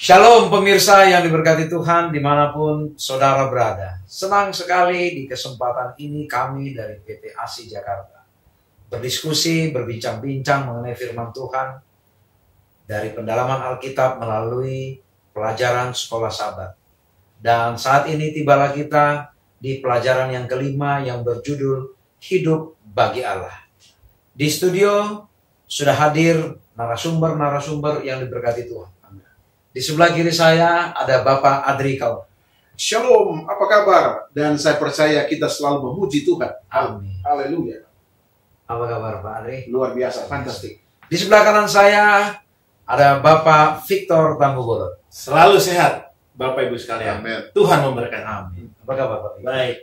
Shalom pemirsa yang diberkati Tuhan dimanapun saudara berada. Senang sekali di kesempatan ini kami dari PT ASI Jakarta berdiskusi, berbincang-bincang mengenai firman Tuhan dari pendalaman Alkitab melalui pelajaran sekolah Sabat. Dan saat ini tibalah kita di pelajaran yang kelima yang berjudul Hidup Bagi Allah. Di studio sudah hadir narasumber-narasumber yang diberkati Tuhan. Di sebelah kiri saya ada Bapak Adri Kaur. Shalom, apa kabar? Dan saya percaya kita selalu memuji Tuhan. Amin. Haleluya. Apa kabar Pak Adri? Luar biasa, fantastik. Di sebelah kanan saya ada Bapak Victor Tambubolot. Selalu sehat, Bapak Ibu sekalian. Amin. Tuhan memberkati. Amin. Apa kabar Pak Victor? Baik.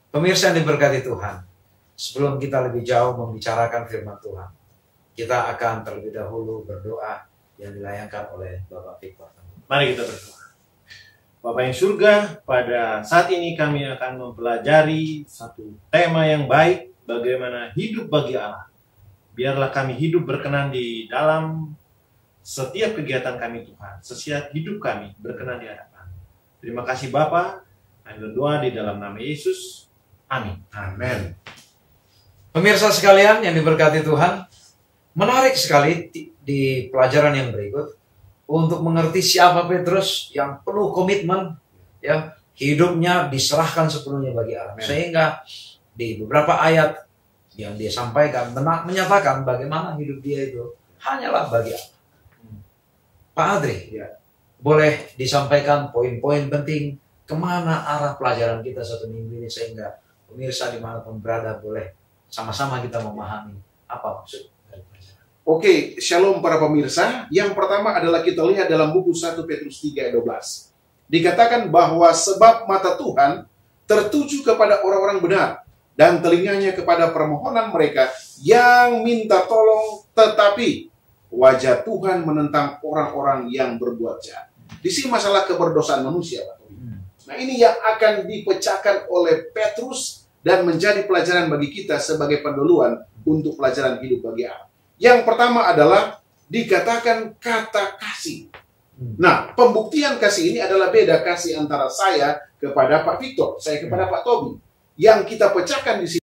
Pemirsa yang diberkati Tuhan, sebelum kita lebih jauh membicarakan firman Tuhan, kita akan terlebih dahulu berdoa yang dilayangkan oleh Bapak Victor. Mari kita berdoa. Bapak yang surga, pada saat ini kami akan mempelajari satu tema yang baik, bagaimana hidup bagi Allah. Biarlah kami hidup berkenan di dalam setiap kegiatan kami Tuhan, setiap hidup kami berkenan di hadapan. Terima kasih Bapak, kami berdoa di dalam nama Yesus. Amin. Amin. Pemirsa sekalian yang diberkati Tuhan, menarik sekali di pelajaran yang berikut untuk mengerti siapa Petrus yang penuh komitmen, ya, hidupnya diserahkan sepenuhnya bagi Allah. Amen. Sehingga di beberapa ayat yang dia sampaikan menyatakan bagaimana hidup dia itu hanyalah bagi Allah. Pak Adri, Ya. boleh disampaikan poin-poin penting kemana arah pelajaran kita satu minggu ini sehingga pemirsa dimanapun berada boleh sama-sama kita memahami apa maksud dari pelajaran. Oke, shalom para pemirsa. Yang pertama adalah kita lihat dalam buku 1 Petrus 3 ayat 12. Dikatakan bahwa sebab mata Tuhan tertuju kepada orang-orang benar dan telinganya kepada permohonan mereka yang minta tolong, tetapi wajah Tuhan menentang orang-orang yang berbuat jahat. Di sini masalah keberdosaan manusia, Pak. Nah, ini yang akan dipecahkan oleh Petrus dan menjadi pelajaran bagi kita sebagai pendahuluan untuk pelajaran hidup bagi Allah. Yang pertama adalah dikatakan kata kasih. Nah, pembuktian kasih ini adalah beda kasih antara saya kepada Pak Victor, saya kepada Pak Tobi. Yang kita pecahkan di sini,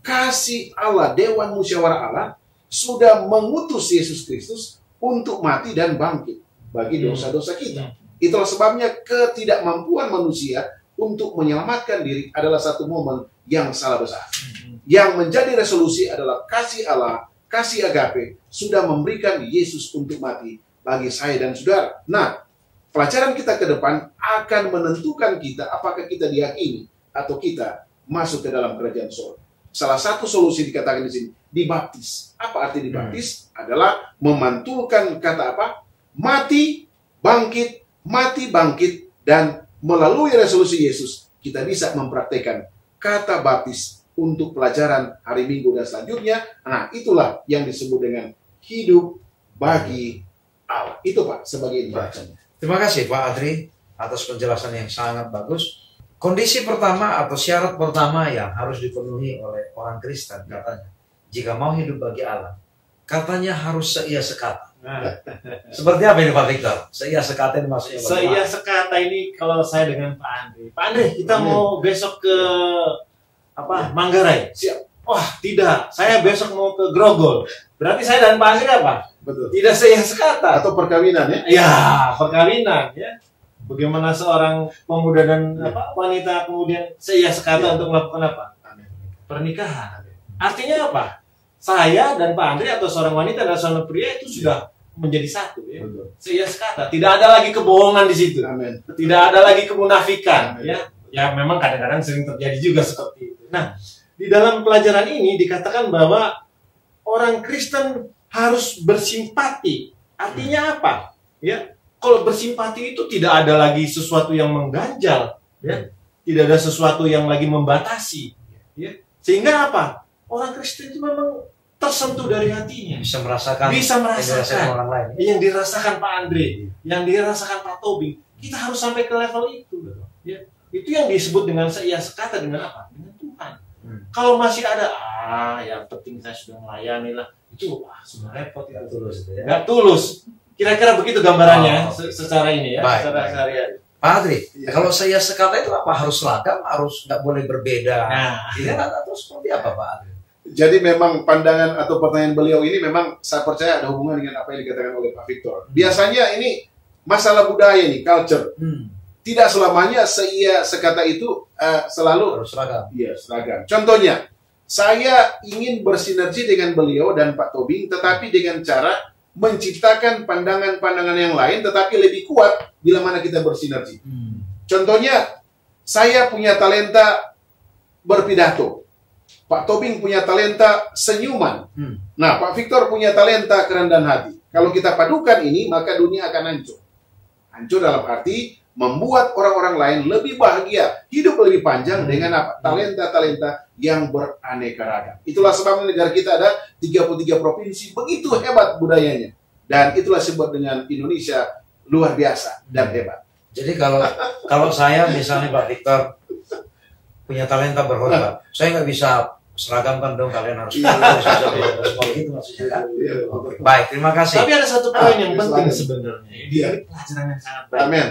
kasih Allah, Dewan Musyawarah Allah, sudah mengutus Yesus Kristus untuk mati dan bangkit bagi dosa-dosa kita. Itulah sebabnya ketidakmampuan manusia untuk menyelamatkan diri adalah satu momen yang salah besar. Yang menjadi resolusi adalah kasih Allah, kasih agape, sudah memberikan Yesus untuk mati bagi saya dan saudara. Nah, pelajaran kita ke depan akan menentukan kita apakah kita diyakini atau kita masuk ke dalam kerajaan surga. Salah satu solusi dikatakan di sini, dibaptis. Apa arti dibaptis? Adalah memantulkan kata apa? Mati, bangkit, dan melalui resolusi Yesus, kita bisa mempraktekkan kata baptis untuk pelajaran hari Minggu dan selanjutnya. Nah, itulah yang disebut dengan hidup bagi Allah. Itu Pak, sebagai introduction. Terima kasih Pak Adri atas penjelasan yang sangat bagus. Kondisi pertama atau syarat pertama yang harus dipenuhi oleh orang Kristen katanya, jika mau hidup bagi Allah, katanya harus seia sekata. Seperti apa ini Pak Victor? Seia sekata ini maksudnya bagaimana? Seia sekata ini kalau saya dengan Pak Andri. Pak Andri, kita mau besok ke Manggarai. Siap. Wah, tidak. Saya besok mau ke Grogol. Berarti saya dan Pak Andri apa? Betul. Tidak seia sekata. Atau perkawinan ya? Ya, perkawinan ya. Bagaimana seorang pemuda dan wanita kemudian seia sekata untuk melakukan apa? Pernikahan. Artinya apa? Saya dan Pak Andri atau seorang wanita dan seorang pria itu sudah menjadi satu ya. Seia sekata. Tidak ada lagi kebohongan di situ. Amin. Tidak ada lagi kemunafikan. Amin. Ya. Ya memang kadang-kadang sering terjadi juga seperti itu. Nah, di dalam pelajaran ini dikatakan bahwa orang Kristen harus bersimpati. Artinya apa? Ya, kalau bersimpati itu tidak ada lagi sesuatu yang mengganjal, ya. Tidak ada sesuatu yang lagi membatasi, ya. Sehingga apa? orang Kristen itu memang tersentuh dari hatinya. Bisa merasakan Bisa yang dirasakan orang lain. Yang dirasakan Pak Andre, yang dirasakan Pak Tobing, kita harus sampai ke level itu. Ya. Itu yang disebut dengan seia sekata dengan apa? Dengan Tuhan. Kalau masih ada, yang penting saya sudah melayani lah, itu sudah repot. Nggak tulus itu ya. Nggak tulus. Kira-kira begitu gambarannya secara ini ya, Baik, secara baik. sehari-hari. Pak Adri, Ya. kalau saya sekata itu apa? Harus seragam, harus nggak boleh berbeda. Nah, Atau seperti apa Pak Adri? Jadi memang pandangan atau pertanyaan beliau ini memang saya percaya ada hubungan dengan apa yang dikatakan oleh Pak Victor. Biasanya ini masalah budaya nih, culture. Tidak selamanya seia sekata itu selalu Harus seragam. iya seragam. Contohnya, saya ingin bersinergi dengan beliau dan Pak Tobing, tetapi dengan cara menciptakan pandangan-pandangan yang lain, tetapi lebih kuat bila mana kita bersinergi. Contohnya, saya punya talenta berpidato. Pak Tobing punya talenta senyuman. Nah, Pak Victor punya talenta kerendahan hati. Kalau kita padukan ini, maka dunia akan hancur. Hancur dalam arti membuat orang-orang lain lebih bahagia, hidup lebih panjang dengan apa? Talenta-talenta yang beraneka ragam. Itulah sebabnya negara kita ada 33 provinsi, begitu hebat budayanya. Dan itulah sebut dengan Indonesia luar biasa dan hebat. Jadi kalau saya misalnya Pak Victor punya talenta berkhotbah, saya nggak bisa seragamkan dong, kalian harus gitu maksudnya kan? Baik, terima kasih. tapi ada satu poin yang penting silakan. sebenarnya. Iya. Ini pelajaran yang sangat baik. Amin.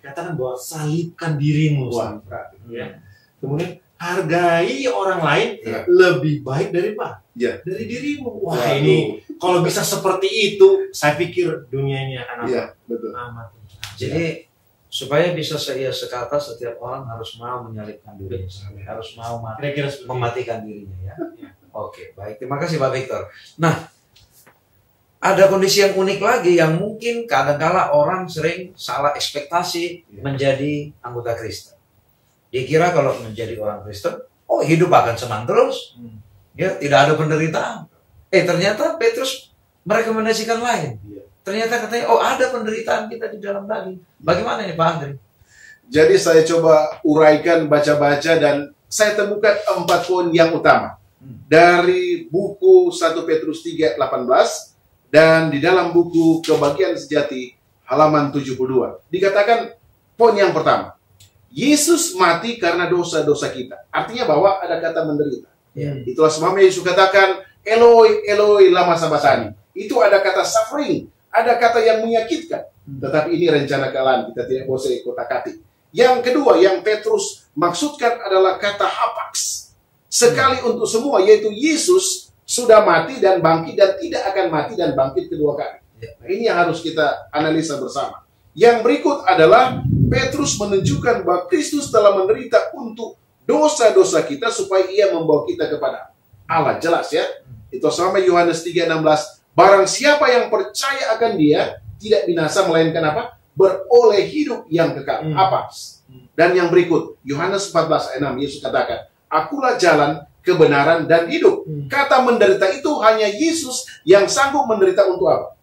Dikatakan bahwa salibkan dirimu. Wah, Ya. Kemudian hargai orang lain Ya. lebih baik dari apa? Ya. Dari dirimu. Wah, Waduh. ini kalau bisa seperti itu, saya pikir dunia ini akan Iya, betul. amat. Jadi supaya bisa seia sekata, setiap orang harus mau menyalibkan dirinya, harus mau Kira-kira seperti itu. mematikan dirinya ya. Oke, baik. Terima kasih Pak Victor. Nah, ada kondisi yang unik lagi yang mungkin kadang-kala orang sering salah ekspektasi menjadi anggota Kristen. Dikira kalau menjadi orang Kristen, oh hidup akan senang terus, ya tidak ada penderitaan. Ternyata Petrus merekomendasikan lain. Ternyata katanya, oh ada penderitaan kita di dalam daging. Bagaimana ini Pak Andri? Jadi saya coba uraikan, baca-baca, dan saya temukan 4 poin yang utama. Dari buku 1 Petrus 3:18, dan di dalam buku Kebahagiaan Sejati, halaman 72. Dikatakan poin yang pertama, Yesus mati karena dosa-dosa kita. Artinya bahwa ada kata menderita. Itulah sebabnya Yesus katakan, Eloi, Eloi, lama sabachthani. Itu ada kata suffering, ada kata yang menyakitkan. Tetapi ini rencana Tuhan, kita tidak boleh kotak-katik. Yang kedua, yang Petrus maksudkan adalah kata hapax. Sekali untuk semua, yaitu Yesus sudah mati dan bangkit dan tidak akan mati dan bangkit kedua kali. Nah, ini yang harus kita analisa bersama. Yang berikut adalah Petrus menunjukkan bahwa Kristus telah menderita untuk dosa-dosa kita supaya ia membawa kita kepada Allah. Jelas ya. Itu sama Yohanes 3:16. Barang siapa yang percaya akan dia tidak binasa melainkan apa? Beroleh hidup yang kekal. Apa? Dan yang berikut, Yohanes 14:6, Yesus katakan, Akulah jalan, kebenaran, dan hidup. Kata menderita itu hanya Yesus yang sanggup menderita untuk apa?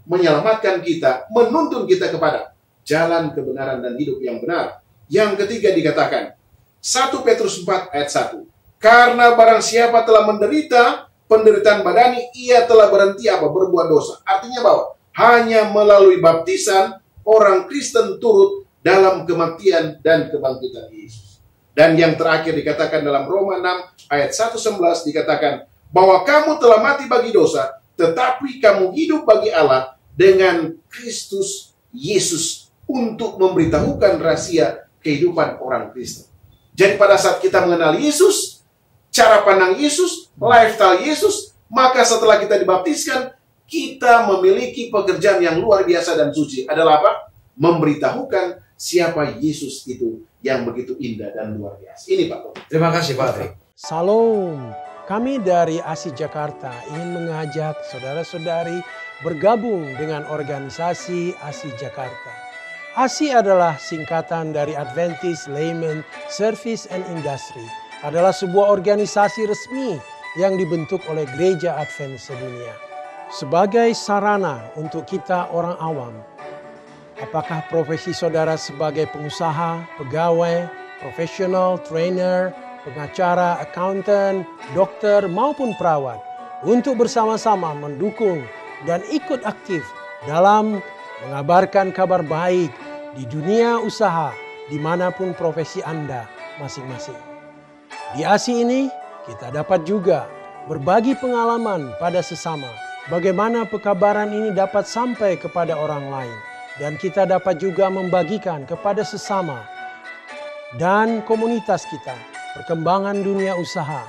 Menyelamatkan kita, menuntun kita kepada jalan, kebenaran, dan hidup yang benar. Yang ketiga dikatakan, 1 Petrus 4:1, karena barang siapa telah menderita penderitaan badani, ia telah berhenti apa? Berbuat dosa. Artinya bahwa hanya melalui baptisan orang Kristen turut dalam kematian dan kebangkitan Yesus. Dan yang terakhir dikatakan dalam Roma 6:1-11 dikatakan bahwa kamu telah mati bagi dosa, tetapi kamu hidup bagi Allah dengan Kristus Yesus untuk memberitahukan rahasia kehidupan orang Kristen. Jadi pada saat kita mengenal Yesus, cara pandang Yesus, lifestyle Yesus, maka setelah kita dibaptiskan, kita memiliki pekerjaan yang luar biasa dan suci. Adalah apa? Memberitahukan siapa Yesus itu yang begitu indah dan luar biasa. Ini Pak. Terima kasih Pak Andri. Salam, kami dari ASI Jakarta ingin mengajak saudara-saudari bergabung dengan organisasi ASI Jakarta. ASI adalah singkatan dari Adventist Layman Service and Industry. Adalah sebuah organisasi resmi yang dibentuk oleh Gereja Advent sedunia. Sebagai sarana untuk kita orang awam, apakah profesi saudara sebagai pengusaha, pegawai, profesional, trainer, pengacara, accountant, dokter, maupun perawat untuk bersama-sama mendukung dan ikut aktif dalam mengabarkan kabar baik di dunia usaha dimanapun profesi Anda masing-masing. Di ASI ini kita dapat juga berbagi pengalaman pada sesama, bagaimana pekabaran ini dapat sampai kepada orang lain, dan kita dapat juga membagikan kepada sesama dan komunitas kita perkembangan dunia usaha,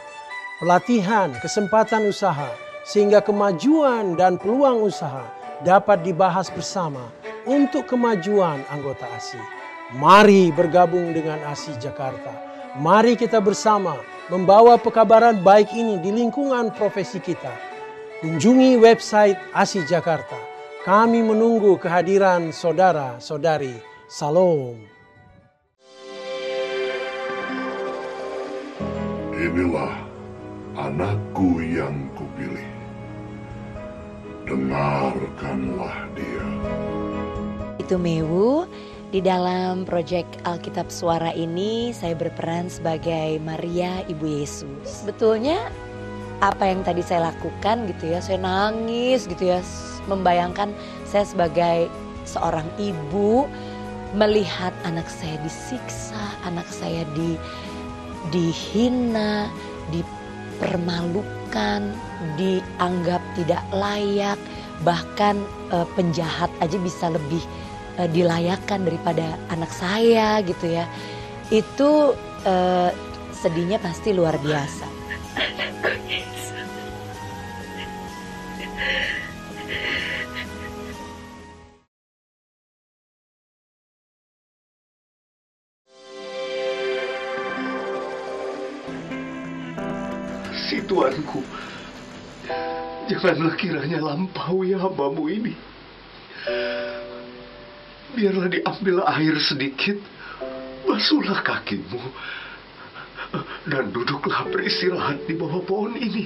pelatihan, kesempatan usaha, sehingga kemajuan dan peluang usaha dapat dibahas bersama untuk kemajuan anggota ASI. Mari bergabung dengan ASI Jakarta. Mari kita bersama membawa pekabaran baik ini di lingkungan profesi kita. Kunjungi website ASI Jakarta. Kami menunggu kehadiran saudara-saudari. Salam. Inilah anakku yang kupilih. Dengarkanlah dia. Itu Mewu. Di dalam proyek Alkitab Suara ini saya berperan sebagai Maria Ibu Yesus. Betulnya apa yang tadi saya lakukan gitu ya, saya nangis gitu ya, membayangkan saya sebagai seorang ibu melihat anak saya disiksa, anak saya dihina, dipermalukan, dianggap tidak layak, bahkan penjahat aja bisa lebih dilayakkan daripada anak saya gitu ya. Itu sedihnya pasti luar biasa. Si Tuanku, janganlah kiranya lampaui hamba-Mu ini. Biarlah diambil air sedikit, basuhlah kakimu, dan duduklah beristirahat di bawah pohon ini.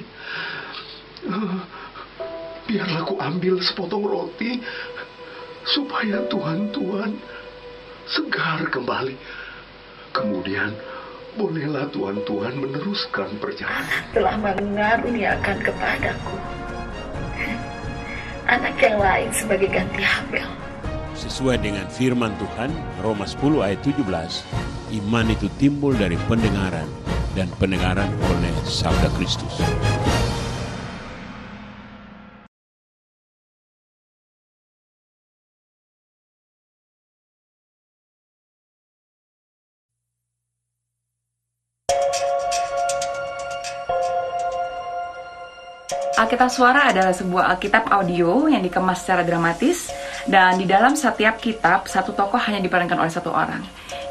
Biarlah ku ambil sepotong roti, supaya Tuhan segar kembali. Kemudian bolehlah Tuhan meneruskan perjalanan. Telah mengaruniakan kepadaku anak yang lain sebagai ganti Habel. Sesuai dengan firman Tuhan, Roma 10 ayat 17, iman itu timbul dari pendengaran, dan pendengaran oleh sabda Kristus. Alkitab Suara adalah sebuah Alkitab audio yang dikemas secara dramatis, dan di dalam setiap kitab, satu tokoh hanya diperankan oleh satu orang.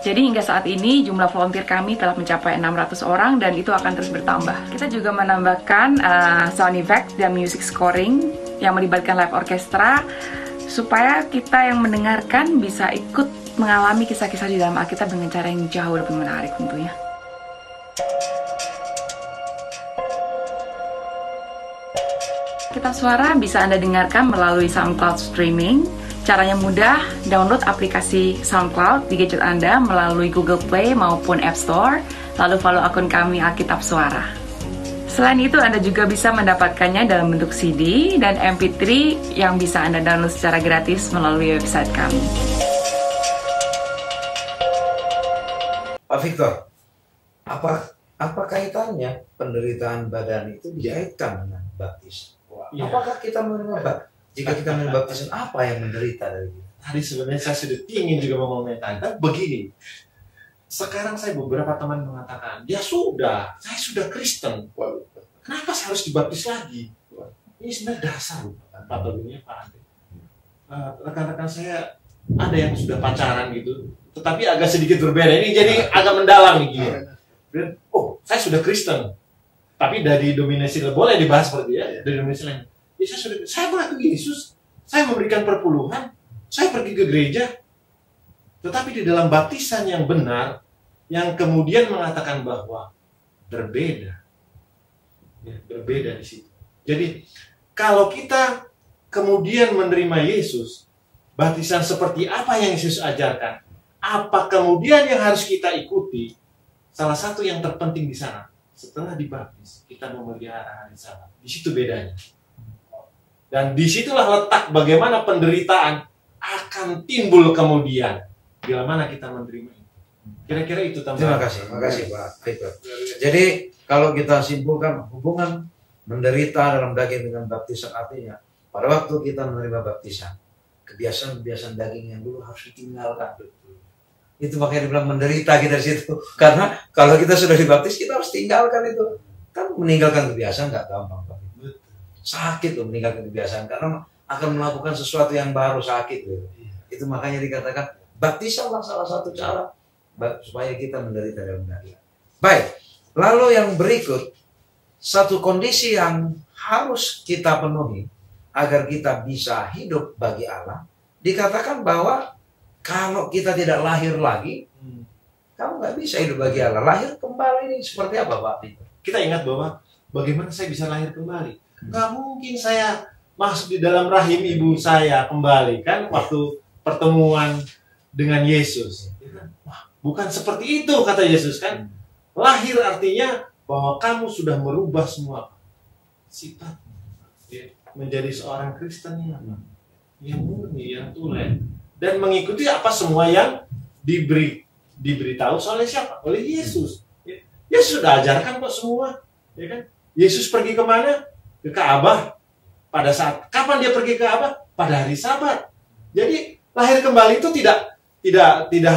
Jadi hingga saat ini jumlah volunteer kami telah mencapai 600 orang dan itu akan terus bertambah. Kita juga menambahkan sound effect dan music scoring yang melibatkan live orchestra supaya kita yang mendengarkan bisa ikut mengalami kisah-kisah di dalam Alkitab dengan cara yang jauh lebih menarik tentunya. Alkitab Suara bisa Anda dengarkan melalui SoundCloud streaming. Caranya mudah, download aplikasi SoundCloud di gadget Anda melalui Google Play maupun App Store, lalu follow akun kami Alkitab Suara. Selain itu, Anda juga bisa mendapatkannya dalam bentuk CD dan MP3 yang bisa Anda download secara gratis melalui website kami. Pak Victor, apa kaitannya penderitaan badan itu dikaitkan dengan baptisan? Ya. Apakah kita menerima jika kita menerima baptisan, apa yang menderita dari kita? Tadi sebenarnya saya sudah ingin juga mengomentari, tapi begini. Sekarang saya beberapa teman mengatakan, saya sudah Kristen. Kenapa saya harus dibaptis lagi? Ini sebenarnya dasar patologinya Pak Andre. Rekan-rekan saya ada yang sudah pacaran gitu, tetapi agak sedikit berbeda. Ini jadi agak mendalam nih gitu. Oh, saya sudah Kristen. Tapi dari dominasi boleh dibahas seperti ya, dari dominasi lain. Ya, saya mengakui Yesus, saya memberikan perpuluhan, saya pergi ke gereja. Tetapi di dalam baptisan yang benar, yang kemudian mengatakan bahwa berbeda, ya, berbeda di situ. Jadi kalau kita kemudian menerima Yesus, baptisan seperti apa yang Yesus ajarkan, apa kemudian yang harus kita ikuti? salah satu yang terpenting di sana, setelah dibaptis, kita memelihara hari Sabat. Di situ bedanya. Dan disitulah letak bagaimana penderitaan akan timbul kemudian bila mana kita menerima itu. Kira-kira itu tambahan. Terima kasih Pak Victor. Jadi kalau kita simpulkan hubungan menderita dalam daging dengan baptisan, artinya pada waktu kita menerima baptisan, kebiasaan-kebiasaan daging yang dulu harus ditinggalkan. Itu makanya dibilang menderita kita di situ. Karena kalau kita sudah dibaptis, kita harus tinggalkan itu. Kan meninggalkan kebiasaan nggak gampang Pak. Sakit loh meninggalkan kebiasaan, karena akan melakukan sesuatu yang baru, sakit loh. Itu makanya dikatakan baptisanlah salah satu cara supaya kita menderita dalam daging. Baik, lalu yang berikut, satu kondisi yang harus kita penuhi agar kita bisa hidup bagi Allah, dikatakan bahwa kalau kita tidak lahir lagi, kamu nggak bisa hidup bagi Allah. Lahir kembali ini seperti apa Pak Victor? Kita ingat bahwa bagaimana saya bisa lahir kembali? Nggak mungkin saya masuk di dalam rahim ibu saya kembali, kan waktu pertemuan dengan Yesus. Bukan seperti itu kata Yesus, kan? Lahir artinya bahwa kamu sudah merubah semua sifat menjadi seorang Kristen yang murni, yang tulen, dan mengikuti apa semua yang diberitahu oleh siapa? Oleh Yesus. Yesus sudah ajarkan kok semua, ya kan? Yesus pergi kemana? Ke Ka'bah. Pada saat kapan dia pergi ke Ka'bah? Pada hari Sabat. Jadi lahir kembali itu tidak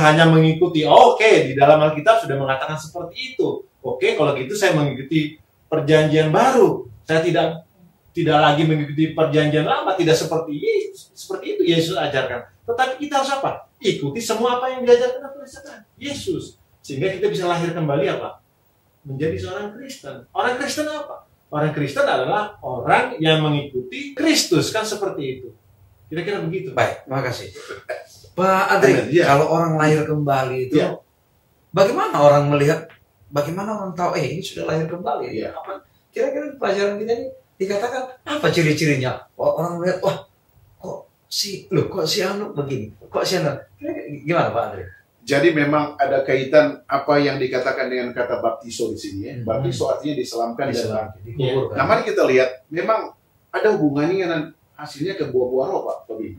hanya mengikuti. Oke, di dalam Alkitab sudah mengatakan seperti itu. Oke, kalau gitu saya mengikuti perjanjian baru. Saya tidak lagi mengikuti perjanjian lama. Tidak seperti itu Yesus ajarkan. Tetapi kita harus apa? Ikuti semua apa yang diajarkan oleh Yesus. Sehingga kita bisa lahir kembali apa? Menjadi seorang Kristen. Orang Kristen apa? Orang Kristen adalah orang yang mengikuti Kristus, kan seperti itu. Kira-kira begitu. Baik, terima kasih. Pak Adri, kalau orang lahir kembali itu, bagaimana orang melihat, bagaimana orang tahu, ini sudah lahir kembali? Apa? Kira-kira pelajaran kita ini dikatakan apa ciri-cirinya? Orang melihat, wah, kok si Anu begini, kok si Anu? Gimana Pak Adri? Jadi memang ada kaitan apa yang dikatakan dengan kata baptiso di sini ya. Baptiso artinya diselamkan dan dikuburkan. Nah, mari kita lihat, memang ada hubungannya dengan hasilnya ke buah-buah roh Pak Tobi.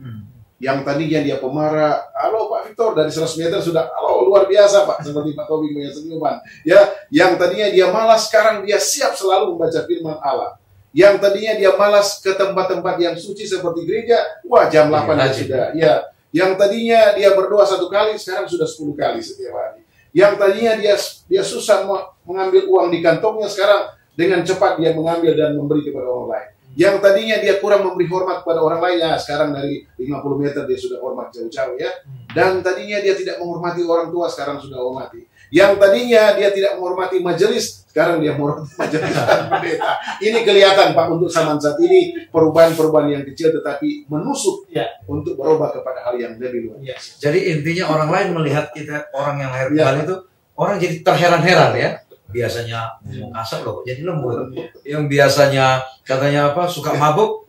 Yang tadinya dia pemarah, halo Pak Victor dari 100 meter sudah, halo luar biasa Pak, seperti Pak Tobi punya senyuman. Ya, yang tadinya dia malas, sekarang dia siap selalu membaca firman Allah. Yang tadinya dia malas ke tempat-tempat yang suci seperti gereja, wah jam 8 dia sudah. Ya. Yang tadinya dia berdoa 1 kali, sekarang sudah 10 kali setiap hari. Yang tadinya dia susah mengambil uang di kantongnya, sekarang dengan cepat dia mengambil dan memberi kepada orang lain. Yang tadinya dia kurang memberi hormat kepada orang lain, ya sekarang dari 50 meter dia sudah hormat jauh-jauh ya. Dan tadinya dia tidak menghormati orang tua, sekarang sudah hormati. Yang tadinya dia tidak menghormati majelis, sekarang dia menghormati majelis dan pendeta. Ini kelihatan Pak untuk zaman saat ini, perubahan-perubahan yang kecil tetapi menusuk untuk berubah kepada hal yang lebih luar biasa. Jadi intinya orang lain melihat kita, orang yang lahir kembali itu, orang jadi terheran-heran ya. Biasanya ngomong kasar loh, jadi lembut. Yang biasanya katanya apa, suka mabuk,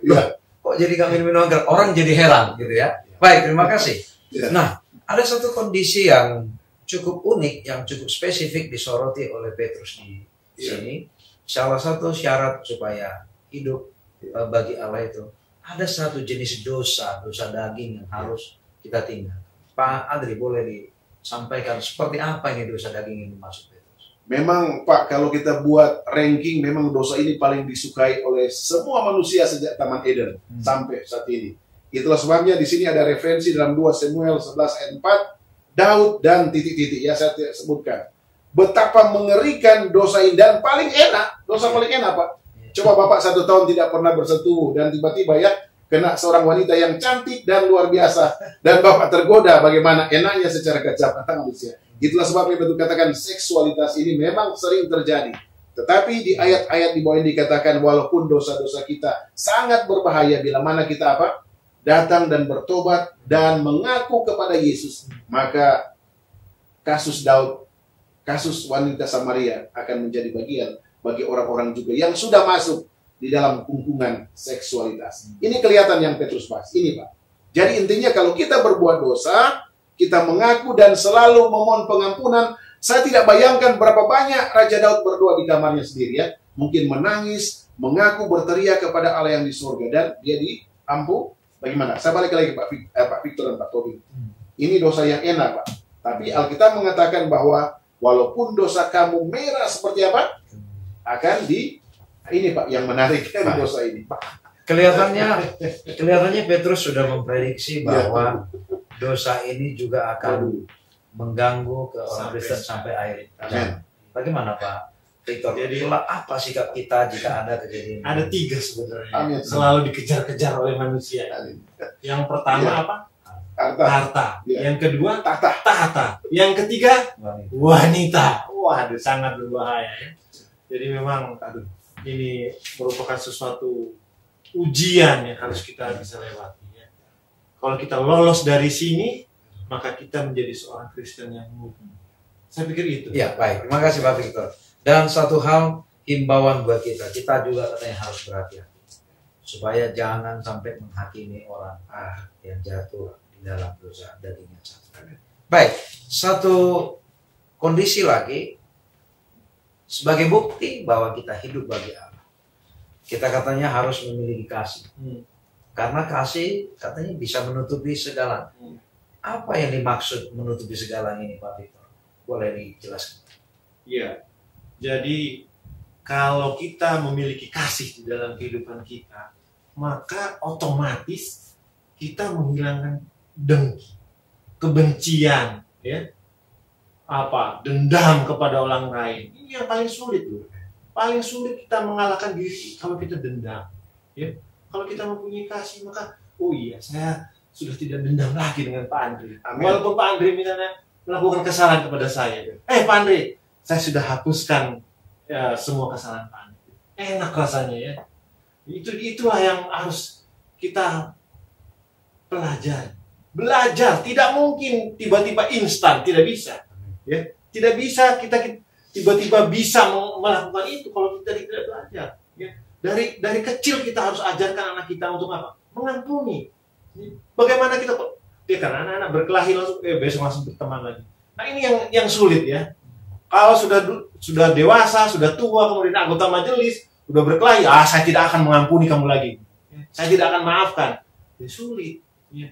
kok jadi kami minum anggur, orang jadi heran gitu ya. Baik, terima kasih. Nah, ada satu kondisi yang cukup unik, yang cukup spesifik disoroti oleh Petrus di sini. Salah satu syarat supaya hidup bagi Allah itu, ada satu jenis dosa daging yang harus kita tinggal. Pak Adri, boleh disampaikan seperti apa ini dosa daging yang dimaksud Petrus? Memang Pak, kalau kita buat ranking, memang dosa ini paling disukai oleh semua manusia sejak Taman Eden sampai saat ini. Itulah sebabnya di sini ada referensi dalam 2 Samuel 11 ayat 4, Daud dan titik-titik ya saya tidak sebutkan. Betapa mengerikan dosa ini dan paling enak, dosa paling enak Pak. Coba Bapak 1 tahun tidak pernah bersentuh dan tiba-tiba ya kena seorang wanita yang cantik dan luar biasa dan Bapak tergoda, bagaimana enaknya secara kejam kata manusia. Itulah sebabnya betul katakan seksualitas ini memang sering terjadi. Tetapi di ayat-ayat di bawah ini dikatakan walaupun dosa-dosa kita sangat berbahaya bila mana kita apa? Datang dan bertobat dan mengaku kepada Yesus, maka kasus Daud, kasus wanita Samaria akan menjadi bagian bagi orang-orang juga yang sudah masuk di dalam hubungan seksualitas. Ini kelihatan yang Petrus bahas. Ini Pak. Jadi intinya kalau kita berbuat dosa, kita mengaku dan selalu memohon pengampunan, Saya tidak bayangkan berapa banyak Raja Daud berdoa di kamarnya sendiri ya. Mungkin menangis, mengaku berteriak kepada Allah yang di surga, dan dia diampuni. Bagaimana? Saya balik lagi Pak Victor dan Pak Tobi. Ini dosa yang enak, Pak. Tapi Alkitab mengatakan bahwa walaupun dosa kamu merah seperti apa, akan ini Pak yang menarik dari dosa ini. Kelihatannya Petrus sudah memprediksi bahwa dosa ini juga akan mengganggu ke orang Kristen sampai akhir zaman. Bagaimana Pak Victor? Jadi apa sikap kita jika ada kejadian? Ada 3 sebenarnya. Selalu dikejar-kejar oleh manusia. Yang pertama apa? Harta. Yang kedua tahta. Yang ketiga wanita. Waduh, sangat berbahaya ya. Jadi memang ini merupakan sesuatu ujian yang harus kita bisa lewati ya. Kalau kita lolos dari sini, maka kita menjadi seorang Kristen yang murni. Saya pikir itu. Ya, baik. Terima kasih Pak Victor. Dan satu hal, himbauan buat kita juga katanya harus berhati-hati. Supaya jangan sampai menghakimi orang yang jatuh di dalam dosa dagingnya satu. Baik, satu kondisi lagi, sebagai bukti bahwa kita hidup bagi Allah. Kita katanya harus memiliki kasih. Karena kasih katanya bisa menutupi segala. Apa yang dimaksud menutupi segala ini Pak Victor? Boleh dijelaskan? Iya, jadi kalau kita memiliki kasih di dalam kehidupan kita, maka otomatis kita menghilangkan dengki, kebencian, ya, dendam kepada orang lain. Ini yang paling sulit, loh. Paling sulit kita mengalahkan diri kalau kita dendam. Ya, kalau kita mempunyai kasih, maka saya sudah tidak dendam lagi dengan Pak Andre. Walaupun Pak Andre misalnya melakukan kesalahan kepada saya. Pak Andre, saya sudah hapuskan semua kesalahan Pak Andre. Enak rasanya ya. Itulah yang harus kita pelajari. Belajar, tidak mungkin tiba-tiba instan, tidak bisa. Ya, tidak bisa kita tiba-tiba bisa melakukan itu kalau kita tidak belajar. Ya. Dari kecil kita harus ajarkan anak kita untuk apa? Mengampuni. Bagaimana kita karena anak-anak berkelahi langsung besok langsung berteman lagi. Nah ini yang sulit ya. Kalau sudah dewasa, sudah tua, kemudian anggota majelis sudah berkelahi, saya tidak akan mengampuni kamu lagi. Saya tidak akan maafkan. Sulit. Ya.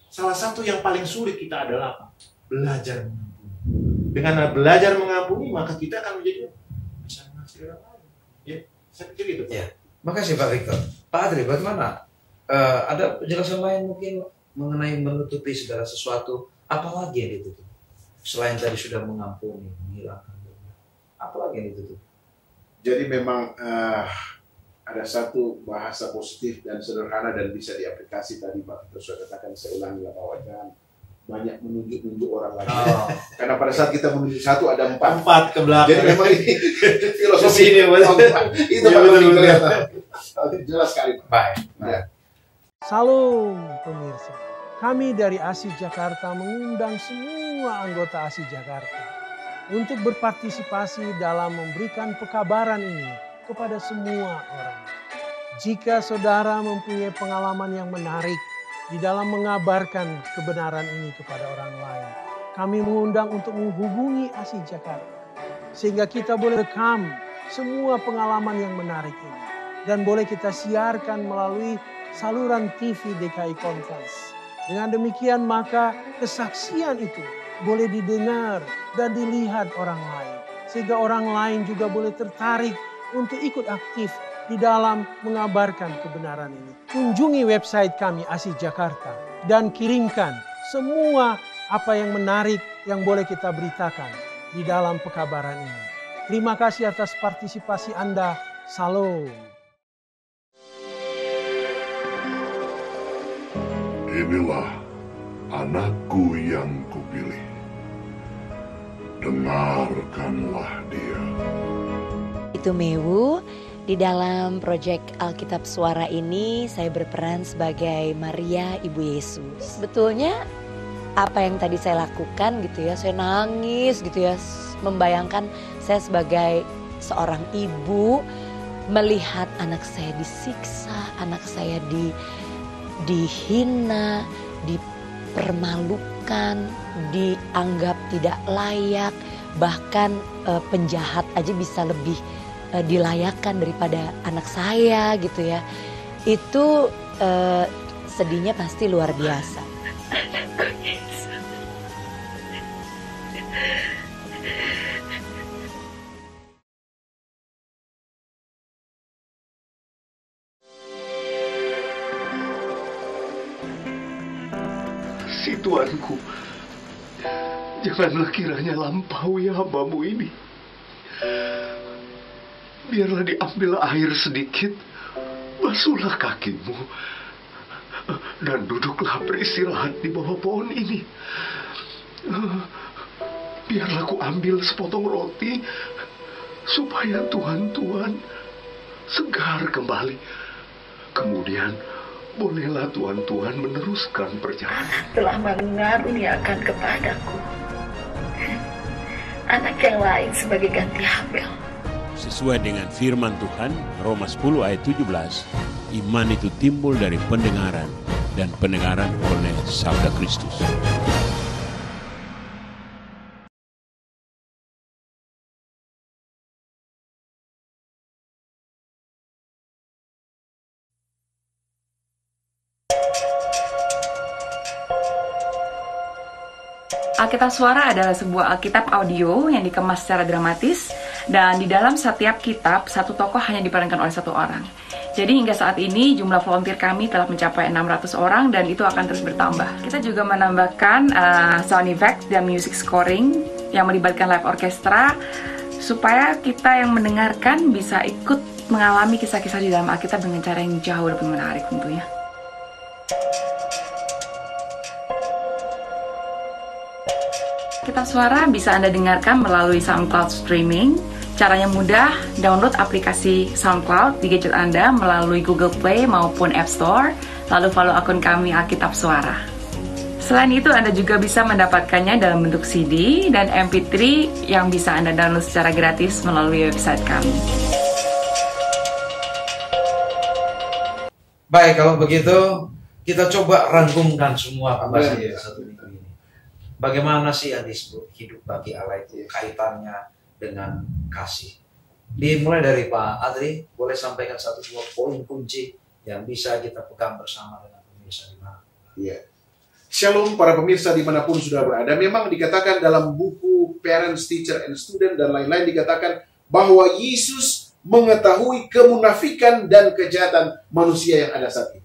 Salah satu yang paling sulit kita adalah apa? Belajar mengampuni. Dengan belajar mengampuni maka kita akan menjadi bisa mengasihi orang lain. Ya, saya pikir itu. Ya. Makasih Pak Victor. Pak Adri, bagaimana? Ada penjelasan lain mungkin mengenai menutupi segala sesuatu, apalagi yang ditutup? Selain tadi sudah mengampuni, menghilangkan, apalagi yang ditutup? Jadi memang ada satu bahasa positif dan sederhana dan bisa diaplikasi tadi Pak Victor sudah katakan, saya ulangi bahwa jangan banyak menunjuk-nunjuk orang lain. Karena pada saat kita menunjuk satu ada empat ke belakang. Jadi memang ini filosofi ini itu jelas sekali. Baik. Salam pemirsa. Kami dari ASI Jakarta mengundang semua anggota ASI Jakarta untuk berpartisipasi dalam memberikan pekabaran ini kepada semua orang. Jika saudara mempunyai pengalaman yang menarik di dalam mengabarkan kebenaran ini kepada orang lain, kami mengundang untuk menghubungi ASI Jakarta sehingga kita boleh rekam semua pengalaman yang menarik ini dan boleh kita siarkan melalui saluran TV DKI Conference. Dengan demikian maka kesaksian itu boleh didengar dan dilihat orang lain sehingga orang lain juga boleh tertarik untuk ikut aktif di dalam mengabarkan kebenaran ini. Kunjungi website kami ASI Jakarta dan kirimkan semua apa yang menarik yang boleh kita beritakan di dalam pekabaran ini. Terima kasih atas partisipasi Anda. Salam. Inilah anakku yang kupilih. Dengarkanlah dia. Itu Mewu. Di dalam proyek Alkitab Suara ini saya berperan sebagai Maria Ibu Yesus. Sebetulnya apa yang tadi saya lakukan gitu ya, saya nangis gitu ya, membayangkan saya sebagai seorang ibu melihat anak saya disiksa, anak saya dihina, dipermalukan, dianggap tidak layak, bahkan penjahat aja bisa lebih dilayakkan daripada anak saya gitu ya. Itu sedihnya pasti luar biasa. Si Tuanku, janganlah kiranya lampaui hambamu ini. Biarlah diambil air sedikit, basuhlah kakimu, dan duduklah beristirahat di bawah pohon ini. Biarlah ku ambil sepotong roti, supaya Tuhan segar kembali. Kemudian, bolehlah Tuhan meneruskan perjalanan. Telah mengaruniakan kepadaku anak yang lain sebagai ganti Habel. Sesuai dengan firman Tuhan, Roma 10 ayat 17, iman itu timbul dari pendengaran, dan pendengaran oleh sabda Kristus. Alkitab Suara adalah sebuah Alkitab audio yang dikemas secara dramatis, dan di dalam setiap kitab, satu tokoh hanya diperankan oleh satu orang. Jadi hingga saat ini jumlah volunteer kami telah mencapai 600 orang dan itu akan terus bertambah. Kita juga menambahkan sound effect dan music scoring yang melibatkan live orchestra, supaya kita yang mendengarkan bisa ikut mengalami kisah-kisah di dalam Alkitab dengan cara yang jauh lebih menarik tentunya. Alkitab Suara bisa Anda dengarkan melalui SoundCloud streaming. Caranya mudah, download aplikasi SoundCloud di gadget Anda melalui Google Play maupun App Store, lalu follow akun kami Alkitab Suara. Selain itu, Anda juga bisa mendapatkannya dalam bentuk CD dan MP3 yang bisa Anda download secara gratis melalui website kami. Baik, kalau begitu kita coba rangkumkan semua pembahasan satu minggu ini. Bagaimana sih yang disebut hidup bagi Allah itu kaitannya dengan kasih? Dimulai dari Pak Adri, boleh sampaikan satu dua poin kunci yang bisa kita pegang bersama dengan pemirsa di mana? Iya. Shalom para pemirsa dimanapun sudah berada. Memang dikatakan dalam buku Parents, Teacher, and Student dan lain-lain dikatakan bahwa Yesus mengetahui kemunafikan dan kejahatan manusia yang ada saat ini.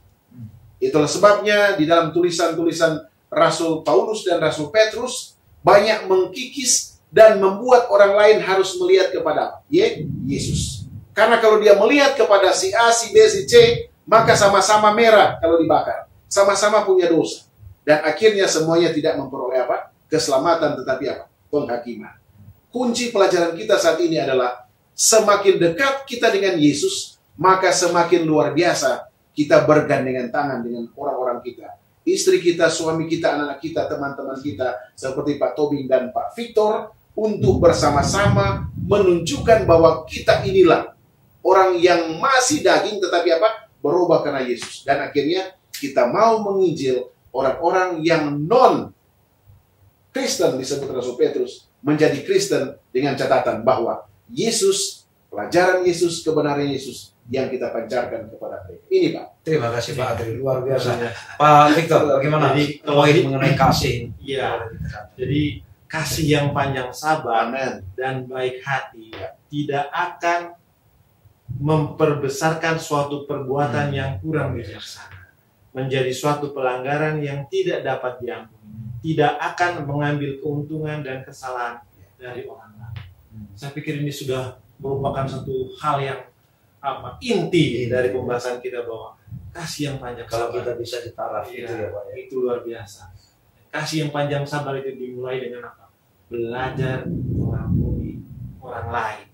Itulah sebabnya di dalam tulisan-tulisan Rasul Paulus dan Rasul Petrus banyak mengkikis dan membuat orang lain harus melihat kepada Yesus. Karena kalau dia melihat kepada si A, si B, si C, maka sama-sama merah kalau dibakar. Sama-sama punya dosa. Dan akhirnya semuanya tidak memperoleh apa? Keselamatan, tetapi apa? Penghakiman. Kunci pelajaran kita saat ini adalah semakin dekat kita dengan Yesus, maka semakin luar biasa kita bergandengan tangan dengan orang-orang kita. Istri kita, suami kita, anak-anak kita, teman-teman kita, seperti Pak Tobing dan Pak Victor, untuk bersama-sama menunjukkan bahwa kita inilah orang yang masih daging, tetapi apa? Berubah karena Yesus. Dan akhirnya kita mau menginjil orang-orang yang non-Kristen, disebut Rasul Petrus, menjadi Kristen dengan catatan bahwa Yesus, pelajaran Yesus, kebenaran Yesus, yang kita pancarkan kepada mereka. Ini Pak. Terima kasih Pak Adri, luar biasa. Pak Victor, bagaimana? Jadi poin mengenai kasih. Iya. Jadi kasih yang panjang sabar dan baik hati tidak akan memperbesarkan suatu perbuatan yang kurang bijaksana, menjadi suatu pelanggaran yang tidak dapat diampuni, tidak akan mengambil keuntungan dan kesalahan dari orang lain. Saya pikir ini sudah merupakan satu hal yang inti dari pembahasan kita, bahwa kasih yang panjang kalau sabar, kita bisa ditaraf itu ya Pak ya. itu luar biasa. Kasih yang panjang sabar itu dimulai dengan apa? Belajar mengampuni orang lain.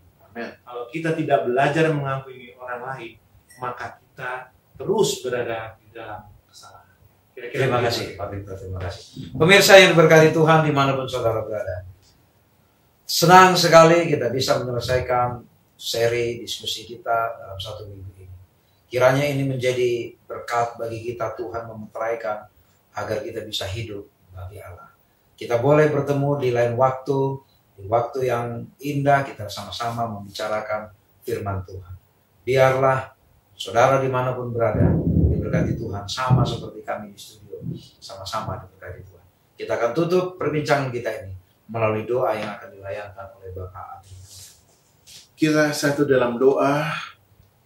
Kalau kita tidak belajar mengampuni orang lain, maka kita terus berada di dalam kesalahan. Terima kasih Pak Victor, terima kasih. Pemirsa yang diberkati Tuhan dimanapun saudara berada, senang sekali kita bisa menyelesaikan seri diskusi kita dalam satu minggu ini. Kiranya ini menjadi berkat bagi kita, Tuhan memeteraikan agar kita bisa hidup bagi Allah. Kita boleh bertemu di lain waktu, di Di waktu yang indah kita sama-sama membicarakan firman Tuhan. Biarlah saudara dimanapun berada diberkati Tuhan, sama seperti kami di studio, sama-sama diberkati Tuhan. Kita akan tutup perbincangan kita ini melalui doa yang akan dilayankan oleh Bapak Adri. Kita satu dalam doa.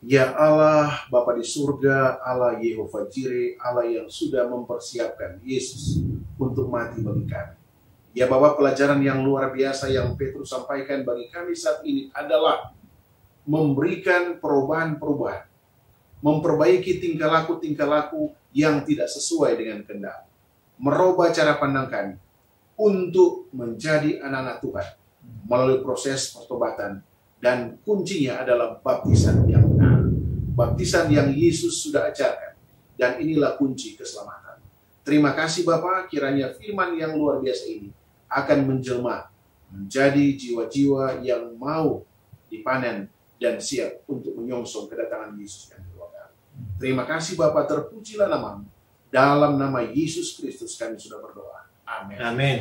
Ya Allah, Bapa di surga, Allah Yehova Jireh, Allah yang sudah mempersiapkan Yesus untuk mati bagi kami. Ya Bapak, pelajaran yang luar biasa yang Petrus sampaikan bagi kami saat ini adalah memberikan perubahan-perubahan, memperbaiki tingkah laku yang tidak sesuai dengan kehendak, merubah cara pandang kami untuk menjadi anak-anak Tuhan melalui proses pertobatan, dan kuncinya adalah baptisan yang benar, baptisan yang Yesus sudah ajarkan, dan inilah kunci keselamatan. Terima kasih Bapak, kiranya firman yang luar biasa ini akan menjelma menjadi jiwa-jiwa yang mau dipanen dan siap untuk menyongsong kedatangan Yesus yang kedua kali. Terima kasih Bapak, terpujilah namamu. Dalam nama Yesus Kristus kami sudah berdoa. Amin. Amin.